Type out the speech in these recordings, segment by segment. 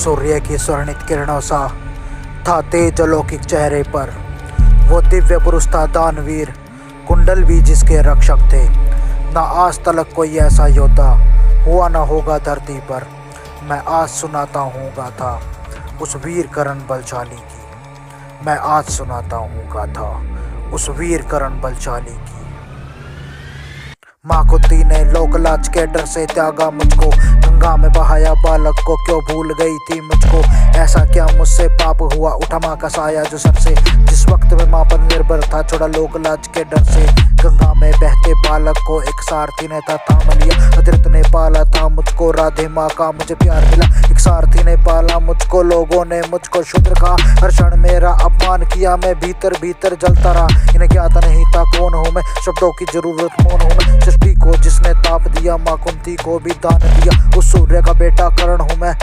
सूर्य की स्वर्णित किरणों सा था तेज अलौकिक चेहरे पर। वो दिव्य पुरुष था दानवीर, कुंडल भी जिसके रक्षक थे। ना आज तलक कोई ऐसा योद्धा हुआ न होगा धरती पर। मैं आज सुनाता हूँ गाथा उस वीर करण बलशाली की। मैं आज सुनाता हूँ गाथा उस वीर करण बलशाली की। माँ कुंती ने लोकलाज के डर से त्यागा मुझको, गंगा में बहाया बालक को, क्यों भूल गई थी मुझको। ऐसा क्या मुझसे पाप हुआ, उठा माँ का साया जो सर से। जिस वक्त में माँ पर निर्भर था, छोड़ा लोकलाज के डर से। गंगा में बहते बालक को एक सारथी ने था थाम लिया। अतिरिक्त ने पाला था मुझको, राधे माँ का मुझे प्यार मिला। एक सारथी ने पाला मुझको, लोगों ने मुझको शूद्र कहा। हर क्षण मेरा अपमान किया, मैं भीतर भीतर जलता रहा। इन्हें ज्ञात नहीं था कौन हूँ मैं, शब्दों की जरूरत मौन हूँ मैं। सृष्टि को जिसने ताप दिया, माँ कुंती को भी दान दिया। उस सूर्य का बेटा करण हूँ मैं।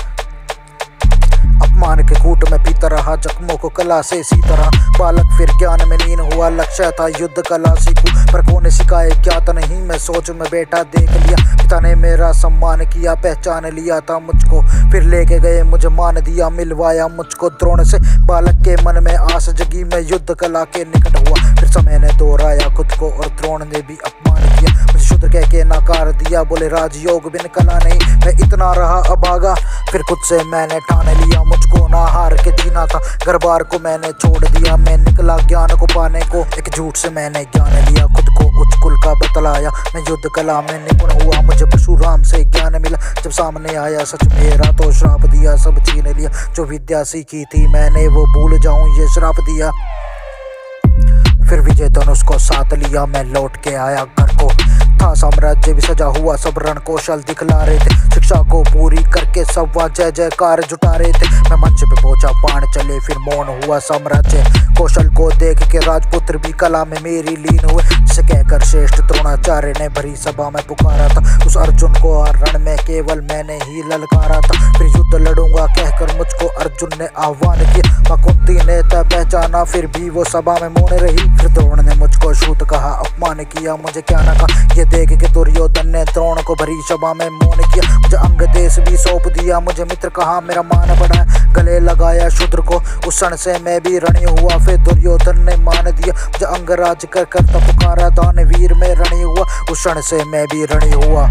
अपमान के कूट में पीता रहा, जख्मों को कला से सीता रहा। बालक फिर ज्ञान में लीन हुआ, लक्ष्य था युद्ध कला सीखूं। पर कौन सिखाए ज्ञात नहीं, मैं सोच में बेटा देख लिया। पिता ने मेरा सम्मान किया, पहचान लिया था मुझको। फिर लेके गए मुझे मान दिया, मिलवाया मुझको द्रोण से। बालक के मन में आस जगी, मैं युद्ध कला के निकट हुआ। फिर समय ने दोहराया खुद को और द्रोण ने भी अपमान किया। मुझे शूद्र कह के नकार दिया, बोले राजयोग बिन कला नहीं। मैं इतना रहा अभागा, फिर खुद से मैंने ठान लिया। मुझको ना हार के जीना था, घर बार को मैंने छोड़ दिया। मैं निकला ज्ञान को पाने को, एक झूठ से मैंने ज्ञान लिया। खुद को उच्च कुल का बतलाया, मैं युद्ध कला में निपुण हुआ। मुझे परशुराम से ज्ञान मिला, जब सामने आया सच मेरा तो श्राप दिया। सब छीन लिया जो विद्या सीखी थी मैंने, वो भूल जाऊं ये श्राप दिया। फिर विजय धनुष को साथ लिया, मैं लौट के आया घर को। था साम्राज्य भी सजा हुआ, सब रण कौशल दिखला रहे थे। शिक्षा को पूरी करके सब वहाँ जय जयकार जुटा रहे थे। मैं मंच पे पहुंचा, बाण चले, फिर मौन हुआ साम्राज्य। कौशल को देख के राजपुत्र भी कला में मेरी लीन हुए। जिसे कहकर श्रेष्ठ द्रोणाचार्य ने भरी सभा में पुकारा था। उस अर्जुन को रण में केवल मैंने ही ललकारा था। फिर युद्ध लड़ूंगा कहकर मुझको अर्जुन ने आह्वान किया। माँ कुंती ने तब पहचाना, फिर भी वो सभा में मौन रही। फिर द्रोण ने मुझको छूत कहा, अपमान किया, मुझे क्या न कहा। ये देख के दुर्योधन ने द्रोण को भरी सभा में मौन किया। मुझे अंग देश भी सौंप दिया, मुझे मित्र कहा, मेरा मान बढ़ा। गले लगाया शूद्र को, उस क्षण से मैं भी ऋणी हुआ। फिर दुर्योधन ने मान दिया, मुझे अंगराज कर करता पुकारा। दानवीर में ऋणी हुआ, उस क्षण से मैं भी ऋणी हुआ।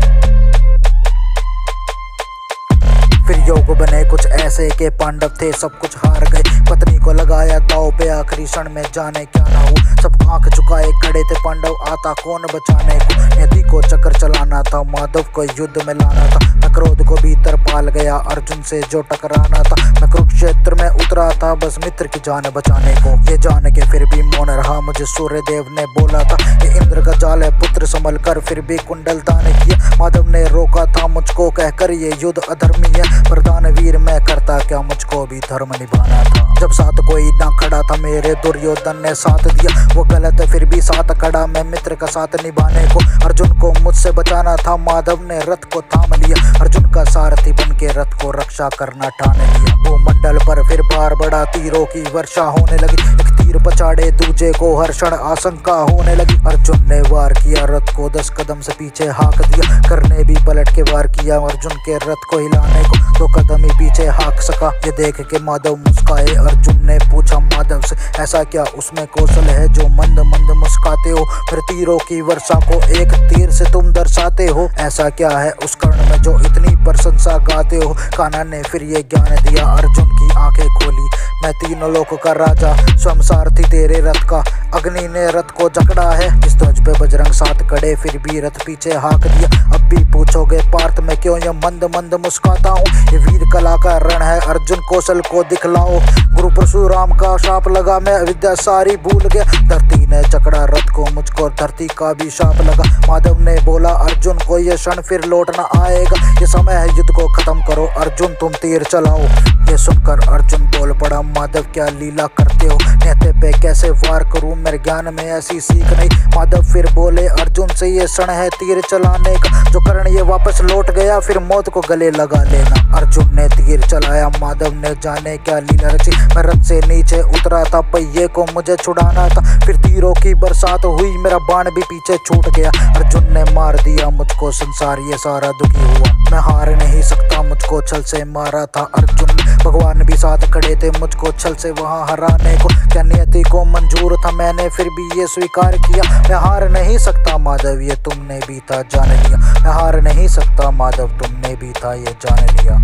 फिर योग बने कुछ ऐसे के पांडव थे सब कुछ हार गए। पत्नी को लगाया दाव पे, आखिरी क्षण में जाने क्या ना हुआ। सब आंख झुकाए खड़े थे पांडव, आता कौन बचाने को। नियति को चक्कर चलाना था, माधव को युद्ध में लाना था। मैं क्रोध को भीतर पाल गया, अर्जुन से जो टकराना था। मैं कुरुक्षेत्र में उतरा था, बस मित्र की जान बचाने को। ये जान के फिर भी मौन रहा, मुझे सूर्य देव ने बोला था ये इंद्र का जाल है, पुत्र संभल कर। फिर भी कुंडल दान किया, माधव ने रोका था मुझको कहकर ये युद्ध अधर्मी है। पर दानवीर मैं करता क्या, मुझको भी धर्म निभाना था। जब साथ कोई ना खड़ा था मेरे, दुर्योधन ने साथ दिया। वो गलत फिर भी साथ खड़ा, मैं मित्र का साथ निभाने को। अर्जुन को मुझसे बचाना था, माधव ने रथ को थाम लिया। अर्जुन का सारथी बन के रथ को रक्षा करना ठान लिया। भूमंडल पर फिर भार बढ़ा, तीरों की वर्षा होने लगी। एक तीर पछाड़े दूजे को, हर क्षण आशंका होने लगी। अर्जुन ने वार किया, रथ को 10 कदम से पीछे हाँक दिया। करने भी पलट के वार किया, अर्जुन के रथ को हिलाने को 2 कदम ही पीछे हाँक सका। ये देख के माधव मुस्काए, अर्जुन ने पूछा माधव से, ऐसा क्या उसमें कौशल है जो मंद मंद मुस्काते हो। फिर तीरों की वर्षा को एक तीर से तुम दर्शाते हो। ऐसा क्या है उस कर्ण में जो इतनी प्रशंसा गाते हो। कान्हा ने फिर ये ज्ञान दिया, अर्जुन की आंखें खोली। मैं तीनों लोकों का राजा, स्वयं सारथी तेरे रथ का। अग्नि ने रथ को जकड़ा है, इस ध्वज पे बजरंग साथ खड़े, फिर भी रथ पीछे हाँक दिया। अब भी पूछोगे पार्थ मैं क्यों ये मंद मंद मुस्काता हूँ। ये वीर कला का रण है, अर्जुन कौशल को दिखलाओ। गुरु परशुराम का शाप लगा, मैं विद्या सारी भूल गया। धरती ने जकड़ा रथ को, मुझको धरती का भी शाप लगा। माधव ने बोला अर्जुन को, ये क्षण फिर लौट न आएगा। ये समय है युद्ध को खत्म करो, अर्जुन तुम तीर चलाओ। ये सुनकर अर्जुन बोल पड़ा, माधव क्या लीला करते हो। नेते पे कैसे वार करूं, मेरे ज्ञान में ऐसी सीख नहीं। माधव फिर बोले अर्जुन से, ये क्षण है तीर चलाने का। जो कर्ण ये वापस लौट गया, फिर मौत को गले लगा लेना। अर्जुन ने तीर चलाया, माधव ने जाने क्या लीला रची। मैं रथ से नीचे उतरा था, पहिए को मुझे छुड़ाना था। फिर तीरों की बरसात हुई, मेरा बाण भी पीछे छूट गया। अर्जुन ने मार दिया मुझको, संसार ये सारा दुखी हुआ। मैं हार नहीं सकता, मुझको छल से मारा था अर्जुन। भगवान भी साथ खड़े थे मुझको छल से वहां हराने को। क्या नियति को मंजूर था, मैंने फिर भी ये स्वीकार किया। मैं हार नहीं सकता माधव, ये तुमने भी था जान लिया। मैं हार नहीं सकता माधव, तुमने भी था ये जान लिया।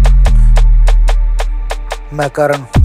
मैं करण।